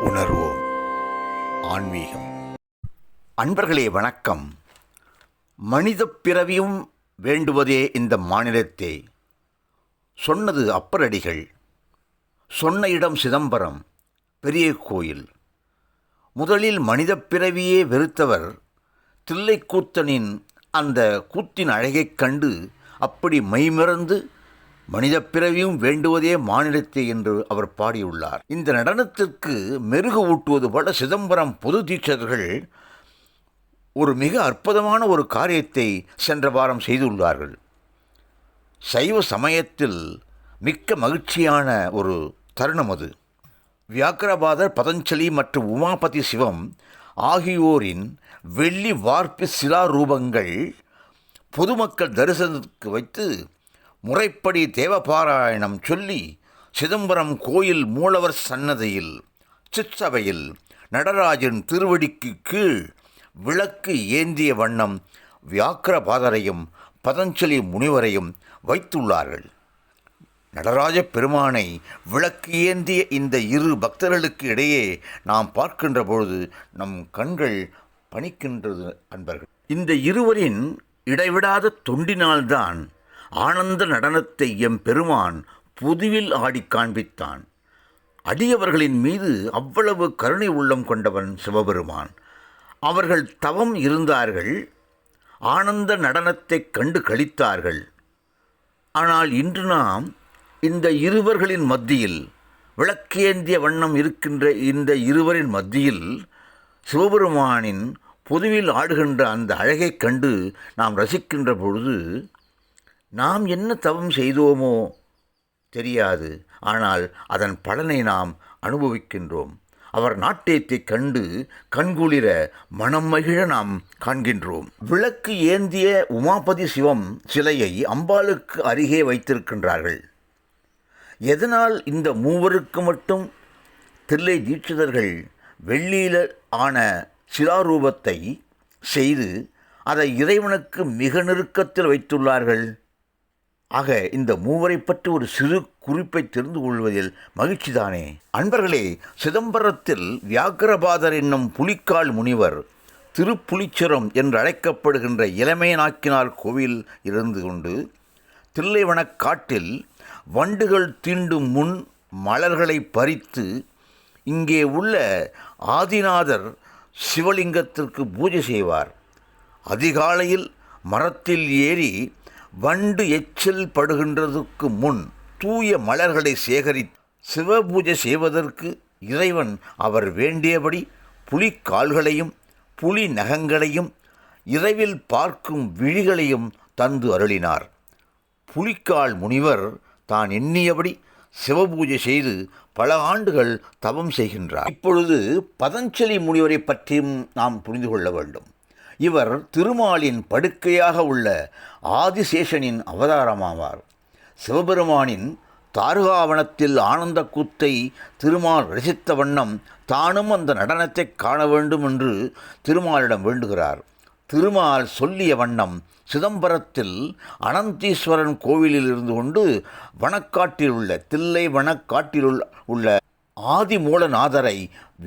உணர்வோம் ஆன்மீகம். அன்பர்களே வணக்கம். மனித பிறவியும் வேண்டுவதே இந்த மாநிலத்தே. சொன்னது அப்பரடிகள். சொன்ன இடம் சிதம்பரம் பெரிய கோயில். முதலில் மனித பிறவியே வெறுத்தவர் தில்லைக்கூத்தனின் அந்த கூத்தின் அழகைக் கண்டு அப்படி மெய்மறந்து மனித பிறவியும் வேண்டுவதே மாநிலத்தே என்று அவர் பாடியுள்ளார். இந்த நடனத்திற்கு மெருகு ஊட்டுவது போல சிதம்பரம் பொது தீட்சர்கள் ஒரு மிக அற்புதமான ஒரு காரியத்தை சென்ற வாரம் செய்துள்ளார்கள். சைவ சமயத்தில் மிக்க மகிழ்ச்சியான ஒரு தருணம் அது. வியாக்கிரபாதர், பதஞ்சலி மற்றும் உமாபதி சிவம் ஆகியோரின் வெள்ளி வார்ப்பு சிலா ரூபங்கள் பொதுமக்கள் தரிசனத்துக்கு வைத்து முறைப்படி தேவபாராயணம் சொல்லி சிதம்பரம் கோயில் மூலவர் சன்னதியில் சிற்சபையில் நடராஜன் திருவடிக்கு கீழ் விளக்கு ஏந்திய வண்ணம் வியாக்கிரபாதரையும் பதஞ்சலி முனிவரையும் வைத்துள்ளார்கள். நடராஜ பெருமானை விளக்கு ஏந்திய இந்த இரு பக்தர்களுக்கு இடையே நாம் பார்க்கின்ற பொழுது நம் கண்கள் பணிக்கின்றது அன்பர்கள். இந்த இருவரின் இடைவிடாத தொண்டினால்தான் ஆனந்த நடனத்தை எம் பெருமான் பொதுவில் ஆடி காண்பித்தான். அடியவர்களின் மீது அவ்வளவு கருணை உள்ளம் கொண்டவன் சிவபெருமான். அவர்கள் தவம் இருந்தார்கள், ஆனந்த நடனத்தை கண்டு களித்தார்கள். ஆனால் இன்று நாம் இந்த இருவர்களின் மத்தியில், விளக்கேந்திய வண்ணம் இருக்கின்ற இந்த இருவரின் மத்தியில் சிவபெருமானின் பொதுவில் ஆடுகின்ற அந்த அழகைக் கண்டு நாம் ரசிக்கின்ற பொழுது நாம் என்ன தவம் செய்தோமோ தெரியாது. ஆனால் அதன் பலனை நாம் அனுபவிக்கின்றோம். அவர் நாட்டியத்தை கண்டு கண்குளிர மனம் மகிழ நாம் காண்கின்றோம். விளக்கு ஏந்திய உமாபதி சிவம் சிலையை அம்பாளுக்கு அருகே வைத்திருக்கின்றார்கள். எதனால் இந்த மூவருக்கு மட்டும் தில்லை தீட்சிதர்கள் வெள்ளியில் ஆன சிலாரூபத்தை செய்து அதை இறைவனுக்கு மிக நெருக்கத்தில் வைத்துள்ளார்கள்? ஆக இந்த மூவரை பற்றி ஒரு சிறு குறிப்பை தெரிந்து கொள்வதில் மகிழ்ச்சிதானே அன்பர்களே. சிதம்பரத்தில் வியாக்கிரபாதர் என்னும் புலிக்கால் முனிவர் திருப்புலிச்சுரம் என்று அழைக்கப்படுகின்ற இளமையனாக்கினார் கோவில் இருந்து கொண்டு தில்லைவனக் காட்டில் வண்டுகள் தீண்டும் முன் மலர்களை பறித்து இங்கே உள்ள ஆதிநாதர் சிவலிங்கத்திற்கு பூஜை செய்வார். அதிகாலையில் மரத்தில் ஏறி வண்டு எச்சில் படுகின்றதுக்கு முன் தூய மலர்களை சேகரித்து சிவபூஜை செய்வதற்கு இறைவன் அவர் வேண்டியபடி புலிக்கால்களையும் புலி நகங்களையும் இரவில் பார்க்கும் விழிகளையும் தந்து அருளினார். புலிக்கால் முனிவர் தான் எண்ணியபடி சிவபூஜை செய்து பல ஆண்டுகள் தவம் செய்கின்றார். இப்பொழுது பதஞ்சலி முனிவரை பற்றியும் நாம் புரிந்து கொள்ள வேண்டும். இவர் திருமாலின் படுக்கையாக உள்ள ஆதிசேஷனின் அவதாரமாவார். சிவபெருமானின் தாருகாவனத்தில் ஆனந்த கூத்தை திருமால் ரசித்த வண்ணம் தானும் அந்த நடனத்தை காண வேண்டும் என்று திருமாலிடம் வேண்டுகிறார். திருமால் சொல்லிய வண்ணம் சிதம்பரத்தில் அனந்தீஸ்வரன் கோவிலில் இருந்து கொண்டு வனக்காட்டில் உள்ள தில்லை வனக்காட்டில் உள்ள ஆதிமூலநாதரை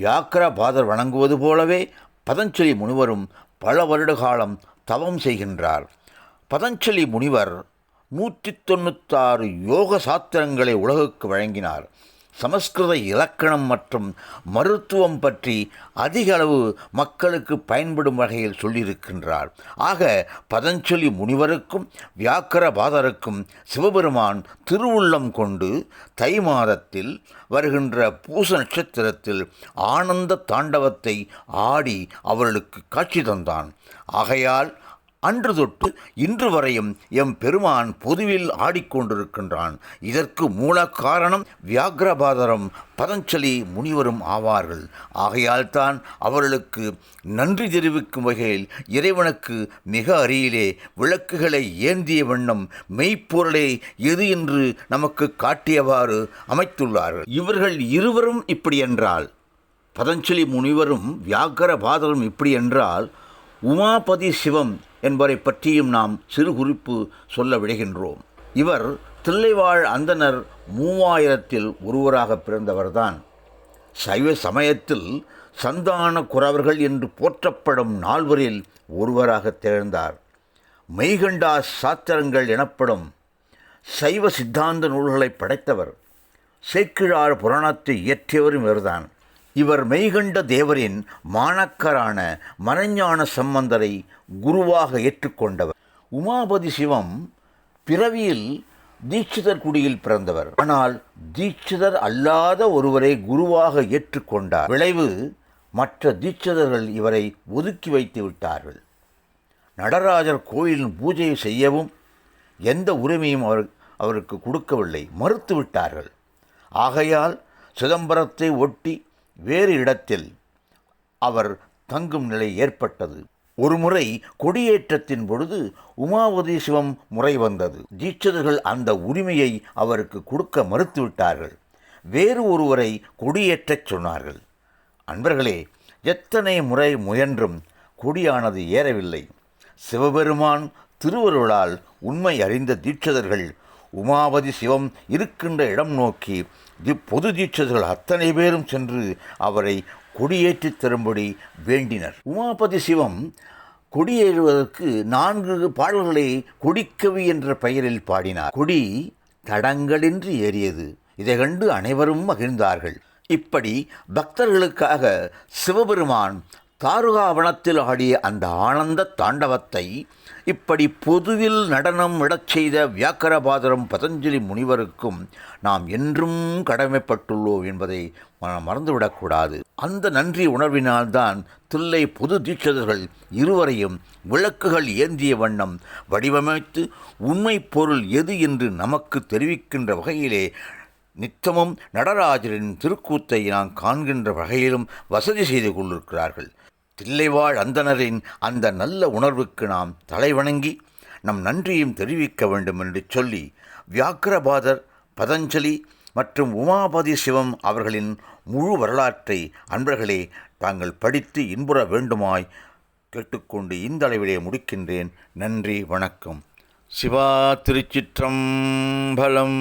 வியாக்கிரபாதர் வணங்குவது போலவே பதஞ்சலி முனிவரும் பல வருட காலம் தவம் செய்கின்றார். பதஞ்சலி முனிவர் 196 யோக சாஸ்திரங்களை உலகுக்கு வழங்கினார். சமஸ்கிருத இலக்கணம் மற்றும் மருத்துவம் பற்றி அதிக அளவு மக்களுக்கு பயன்படும் வகையில் சொல்லியிருக்கின்றார். ஆக பதஞ்சலி முனிவருக்கும் வியாக்கிரபாதருக்கும் சிவபெருமான் திருவுள்ளம் கொண்டு தை மாதத்தில் வருகின்ற பூச நட்சத்திரத்தில் ஆனந்த தாண்டவத்தை ஆடி அவர்களுக்கு காட்சி தந்தான். ஆகையால் அன்று தொட்டு இன்று வரையும் எம் பெருமான் பொதுவில் ஆடிக்கொண்டிருக்கின்றான். இதற்கு மூல காரணம் வியாக்கிரபாதரும் பதஞ்சலி முனிவரும் ஆவார்கள். ஆகையால் தான் அவர்களுக்கு நன்றி தெரிவிக்கும் வகையில் இறைவனுக்கு மிக அருகிலே விளக்குகளை ஏந்திய வண்ணம் மெய்ப்பொருளை எது என்று நமக்கு காட்டியவாறு அமைத்துள்ளார்கள். இவர்கள் இருவரும் இப்படி என்றால், பதஞ்சலி முனிவரும் வியாக்கிரபாதரும் இப்படி என்றால், உமாபதி சிவம் என்பவரை பற்றியும் நாம் சிறு குறிப்பு சொல்ல விடுகின்றோம். இவர் தில்லைவாழ் அந்தணர் 3000 ஒருவராக பிறந்தவர்தான். சைவ சமயத்தில் சந்தான குரவர்கள் என்று போற்றப்படும் நால்வரில் ஒருவராக திகழ்ந்தார். மெய்கண்டா சாத்திரங்கள் எனப்படும் சைவ சித்தாந்த நூல்களை படைத்தவர். சேக்கிழார் புராணத்தை இயற்றியவரும் இவர்தான். இவர் மெய்கண்ட தேவரின் மாணக்கரான மறைஞான சம்பந்தரை குருவாக ஏற்றுக்கொண்டவர். உமாபதி சிவம் பிறவியில் தீட்சிதர் குடியில் பிறந்தவர். ஆனால் தீட்சிதர் அல்லாத ஒருவரை குருவாக ஏற்றுக்கொண்டார். விளைவு, மற்ற தீட்சிதர்கள் இவரை ஒதுக்கி வைத்து விட்டார்கள். நடராஜர் கோயிலின் பூஜையை செய்யவும் எந்த உரிமையும் அவருக்கு கொடுக்கவில்லை, மறுத்து விட்டார்கள். ஆகையால் சிதம்பரத்தை ஒட்டி வேறு இடத்தில் அவர் தங்கும் நிலை ஏற்பட்டது. ஒருமுறை கொடியேற்றத்தின் பொழுது உமாபதி சிவம் முறை வந்தது. தீட்சிதர்கள் அந்த உரிமையை அவருக்கு கொடுக்க மறுத்துவிட்டார்கள். வேறு ஒருவரை கொடியேற்றச் சொன்னார்கள். அன்பர்களே, எத்தனை முறை முயன்றும் கொடியானது ஏறவில்லை. சிவபெருமான் திருவருளால் உண்மை அறிந்த தீட்சிதர்கள் உமாபதி சிவம் இருக்கின்ற இடம் நோக்கி பொது தீட்சிதர்கள் அத்தனை பேரும் சென்று அவரை கொடியேற்றித் தரும்படி வேண்டினர். உமாபதி சிவம் கொடியேறுவதற்கு 4 பாடல்களை கொடிக்கவி என்ற பெயரில் பாடினார். கொடி தடங்களின்றி ஏறியது. இதை கண்டு அனைவரும் மகிழ்ந்தார்கள். இப்படி பக்தர்களுக்காக சிவபெருமான் தாருகாவனத்தில் ஆடிய அந்த ஆனந்த தாண்டவத்தை இப்படி பொதுவில் நடனம் விடச் செய்த வியாக்கரபாதரும் பதஞ்சலி முனிவருக்கும் நாம் என்றும் கடமைப்பட்டுள்ளோம் என்பதை மறந்துவிடக்கூடாது. அந்த நன்றி உணர்வினால்தான் தில்லை பொது தீட்சிதர்கள் இருவரையும் விளக்குகள் ஏந்திய வண்ணம் வடிவமைத்து உண்மை பொருள் எது என்று நமக்கு தெரிவிக்கின்ற வகையிலே நித்தமும் நடராஜரின் திருக்கூத்தை நாம் காண்கின்ற வகையிலும் வசதி செய்து கொண்டிருக்கிறார்கள். தில்லைவாழ் அந்தணரின் அந்த நல்ல உணர்வுக்கு நாம் தலைவணங்கி நம் நன்றியும் தெரிவிக்க வேண்டும் என்று சொல்லி வியாக்கரபாதர், பதஞ்சலி மற்றும் உமாபதி சிவம் அவர்களின் முழு வரலாற்றை அன்பர்களே தாங்கள் படித்து இன்புற வேண்டுமாய் கேட்டுக்கொண்டு இந்த அளவிலே முடிக்கின்றேன். நன்றி, வணக்கம். சிவா திருச்சிற்றம்பலம்.